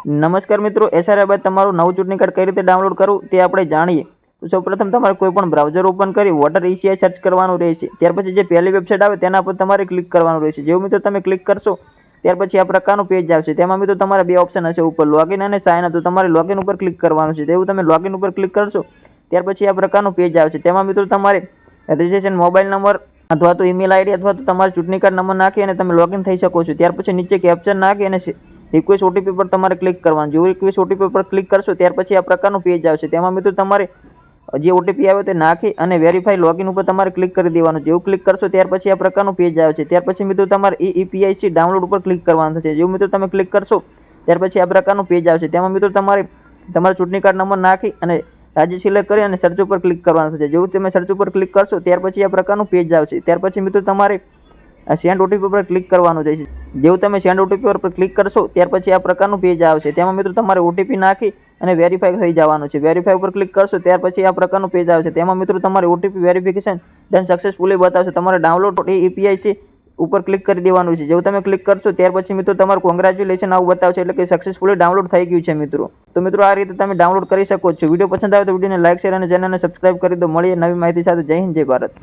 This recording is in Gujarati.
નમસ્કાર મિત્રો, એસઆરઆઈ બાદ તમારું નવું ચૂંટણી કાર્ડ કઈ રીતે ડાઉનલોડ કરવું તે આપણે જાણીએ. તો સૌપ્રથમ તમારે કોઈ પણ બ્રાઉઝર ઓપન કરી વોટર ECI સર્ચ કરવાનું રહેશે. ત્યાર પછી જે પહેલી વેબસાઇટ આવે તેના પર તમારે ક્લિક કરવાનું રહેશે. જેવું મિત્રો તમે ક્લિક કરશો ત્યાર પછી આ પ્રકારનું પેજ આવશે. તેમાં મિત્રો તમારે બે ઓપ્શન હશે, ઉપર લોગિન અને સાઇન અપ. તો તમારે લોગિન ઉપર ક્લિક કરવાનું છે. જેવું તમે લોગિન ઉપર ક્લિક કરશો ત્યાર પછી આ પ્રકારનું પેજ આવશે. તેમાં મિત્રો તમારે રજિસ્ટ્રેશન મોબાઈલ નંબર અથવા તો ઈમેલ આઈડી અથવા તો તમારે ચૂંટણી કાર્ડ નંબર નાખી અને તમે લોગિન થઈ શકો છો. ત્યાર પછી નીચે કેપ્ચર નાખી અને રિક્વેસ્ટ OTP પર તમારે ક્લિક કરવાનું. જેવું રિક્વેસ્ટ OTP પર ક્લિક કરશો ત્યાર પછી આ પ્રકારનું પેજ આવશે. તેમાં મિત્રો તમારે જે OTP આવ્યો તે નાખી અને વેરીફાઈ લોગિન ઉપર તમારે ક્લિક કરી દેવાનું. જેવું ક્લિક કરશો ત્યાર પછી આ પ્રકારનું પેજ આવશે. ત્યાર પછી મિત્રો તમારે EPIC ડાઉનલોડ ઉપર ક્લિક કરવાનું થશે. જેવું મિત્રો તમે ક્લિક કરશો ત્યાર પછી આ પ્રકારનું પેજ આવશે. તેમાં મિત્રો તમારે તમારો ચૂંટણી કાર્ડ નંબર નાખી અને રાજ્ય સિલેક્ટ કરી અને સર્ચ ઉપર ક્લિક કરવાનું થશે. જેવું તમે સર્ચ ઉપર ક્લિક કરશો ત્યાર પછી આ પ્રકારનું પેજ આવશે. ત્યાર પછી મિત્રો તમારે સેન્ડ OTP પર ક્લિક કરવાનું રહેશે. જેવું તમે સેન્ડ OTP પર ક્લિક કરશો ત્યાર પછી આ પ્રકારનું પેજ આવશે. તેમાં મિત્રો તમારે OTP નાખી અને વેરીફાઈ થઈ જવાનું છે. વેરીફાઈ ઉપર ક્લિક કરશો ત્યાર પછી આ પ્રકારનું પેજ આવશે. તેમાં મિત્રો તમારે OTP વેરિફિકેશન ડન સક્સેસફુલી બતાવશે. તમારે ડાઉનલોડ EPIC ઉપર ક્લિક કરી દેવાનું છે. જેવું તમે ક્લિક કરશો ત્યાર પછી મિત્રો તમારું કોંગ્રેચ્યુલેશન આવું બતાવશે, એટલે કે સક્સેસફુલી ડાઉનલોડ થઈ ગયું છે મિત્રો. તો મિત્રો આ રીતે તમે ડાઉનલોડ કરી શકો છો. વિડીયો પસંદ આવે તો વિડીયોને લાઈક, શેર અને ચેનલને સબસ્ક્રાઇબ કરી દો. મળીએ નવી માહિતી સાથે. જય હિન્દ, જય ભારત.